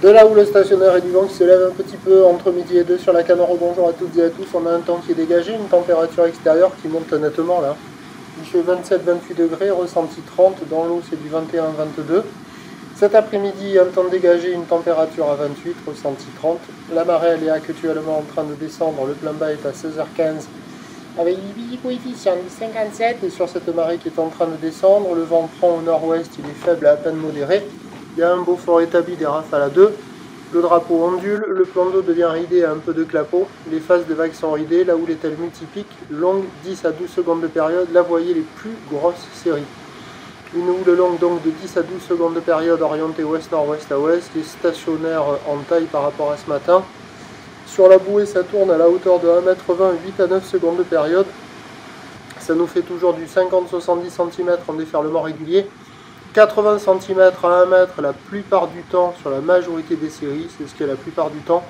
De là où le stationnaire et du vent qui se lève un petit peu entre midi et 2 sur la Canoro. Bonjour à toutes et à tous. On a un temps qui est dégagé, une température extérieure qui monte nettement là. Il fait 27-28 degrés, ressenti 30. Dans l'eau, c'est du 21-22. Cet après-midi, un temps dégagé, une température à 28, ressenti 30. La marée, elle est actuellement en train de descendre. Le plein bas est à 16h15 avec du coefficient de 57. Et sur cette marée qui est en train de descendre, le vent prend au nord-ouest, il est faible à peine modéré. Il y a un beau fort établi des rafales à 2. Le drapeau ondule, le plan d'eau devient ridé à un peu de clapot. Les phases de vagues sont ridées, là où les telles multipliquent, longues 10 à 12 secondes de période. Là, vous voyez les plus grosses séries. Une houle longue donc de 10 à 12 secondes de période orientée ouest-nord-ouest à ouest. Les stationnaires en taille par rapport à ce matin. Sur la bouée, ça tourne à la hauteur de 1,20 m, 8 à 9 secondes de période. Ça nous fait toujours du 50-70 cm en déferlement régulier. 80 cm à 1 mètre la plupart du temps sur la majorité des séries, c'est ce qu'il y a la plupart du temps.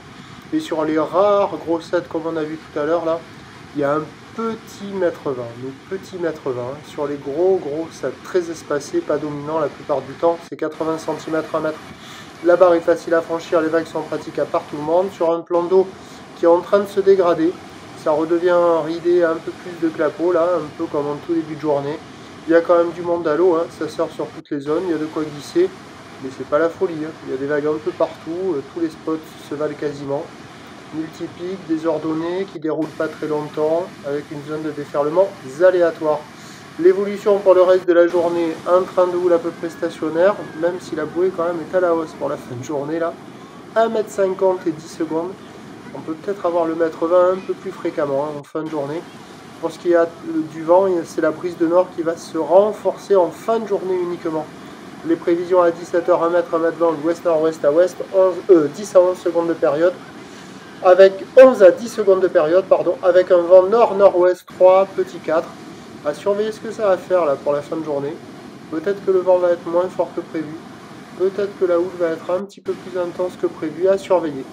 Et sur les rares grossettes comme on a vu tout à l'heure là, il y a un petit mètre 20, mais petit mètre 20. Sur les gros sets très espacés, pas dominant la plupart du temps, c'est 80 cm à 1 mètre. La barre est facile à franchir, les vagues sont praticables par tout le monde. Sur un plan d'eau qui est en train de se dégrader, ça redevient ridé un peu plus de clapot là, un peu comme en tout début de journée. Il y a quand même du monde à l'eau, hein. Ça sort sur toutes les zones, il y a de quoi glisser, mais c'est pas la folie, hein. Il y a des vagues un peu partout, tous les spots se valent quasiment. Multipiques, désordonnées, qui déroulent pas très longtemps, avec une zone de déferlement aléatoire. L'évolution pour le reste de la journée, un train de houle à peu près stationnaire, même si la bouée quand même est à la hausse pour la fin de journée là. 1,50 m et 10 secondes. On peut peut-être avoir le mètre 20 un peu plus fréquemment hein, en fin de journée. Pour ce qui est du vent, c'est la brise de nord qui va se renforcer en fin de journée uniquement. Les prévisions à 17 h 1 m, 1 m 20 d'ouest-nord-ouest à ouest, 10 à 11 secondes de période, avec 11 à 10 secondes de période, pardon, avec un vent nord-nord-ouest 3, petit 4. À surveiller ce que ça va faire là pour la fin de journée. Peut-être que le vent va être moins fort que prévu. Peut-être que la houle va être un petit peu plus intense que prévu, à surveiller.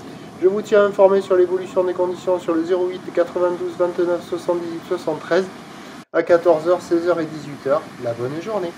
Je vous tiens informé sur l'évolution des conditions sur le 08 92 29 78 73 à 14 h, 16 h et 18 h. La bonne journée.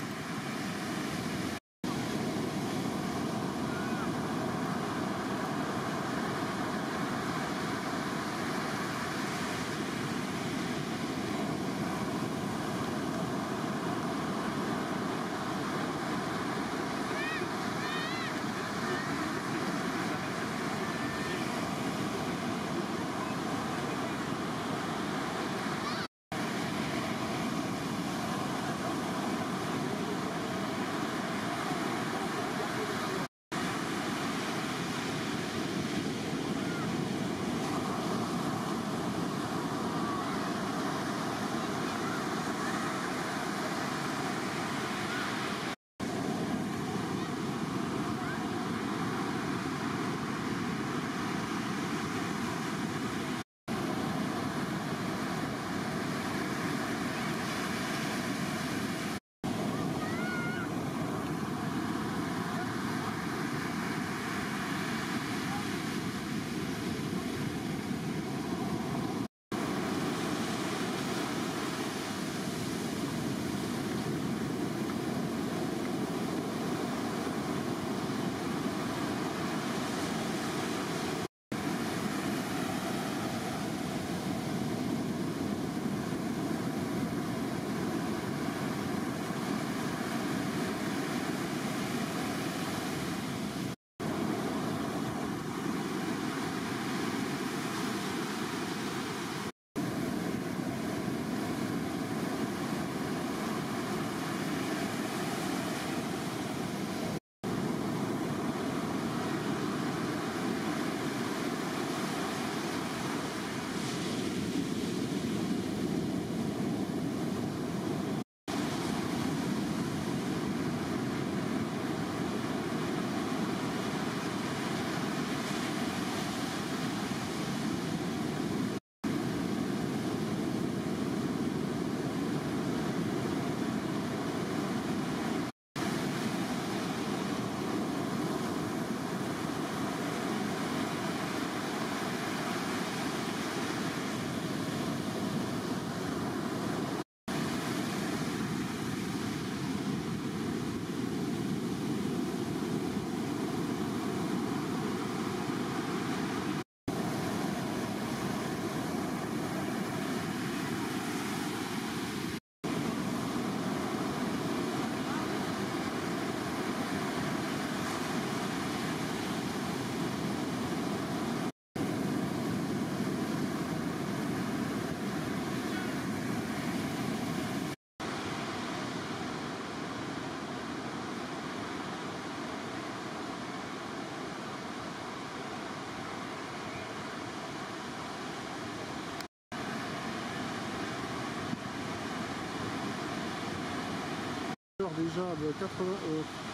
déjà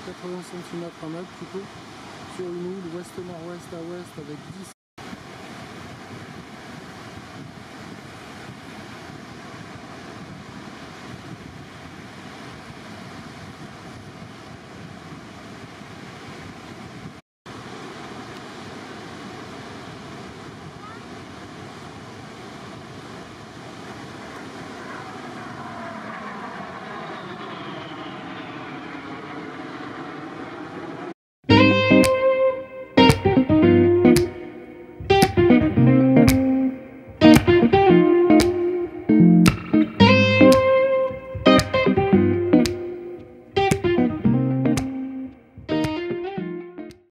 80 cm à mètre plutôt sur une houle ouest-nord-ouest à ouest avec 10